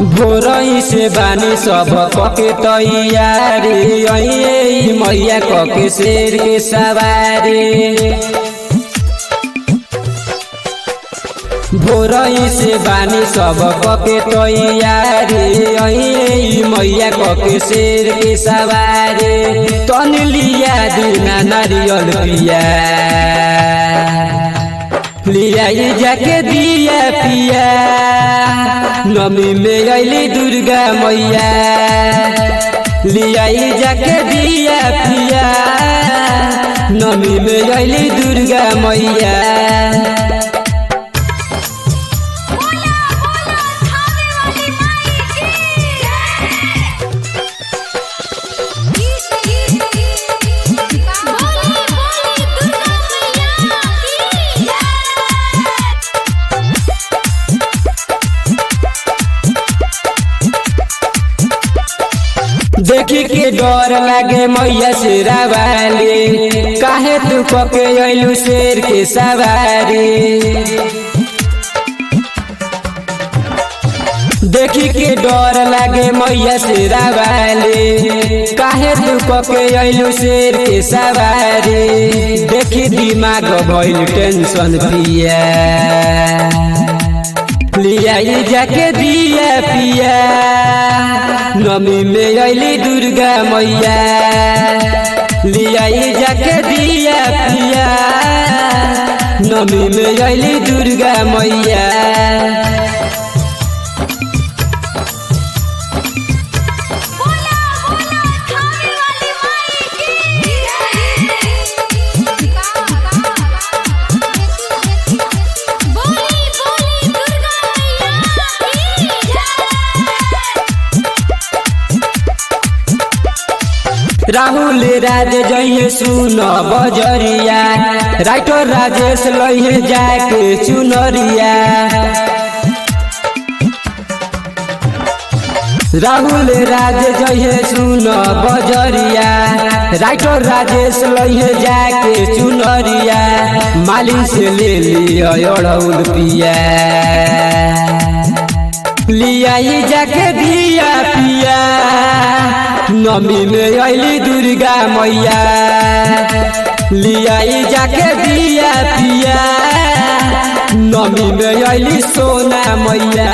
भोरई से बानी सब कके तैयारी मैया कके शेर के सवारी। भोरई से बानी सब कके तैयारी मैया कके शेर के सवारी। तन लिया दीना नारियल पिया लिया जाके दिया पिया। नमी में अली दुर्गा मैया लिया जाके दिया पिया। नमी में अली दुर्गा मैया। देखी के डर लागे मैया शेरा वाली। काहे तू कके अइलू शेर के सवारी। देखी के डर लागे मैया शेरा वाली। काहे तू कके अइलू शेर के सवारी। देखी दिमाग भइल टेंशन पिया लिया जाके दिया पिया। नमी में अली दुर्गा मैया लिया जाके दिया पिया। नमी में अली दुर्गा मैया। राहुल राज जइए सुन बजरिया। राइटर राजेश लइहे जाके चुनरिया। राहुल राज जइए सुन बजरिया। राइटर राजेश लइहे जाके चुनरिया। माली से ले लिया अड़हुल पिया लिया जाके दिया पिया। नमी में अली दुर्गा मैया लिया जाके दिया पिया। नमी में अली सोना मैया।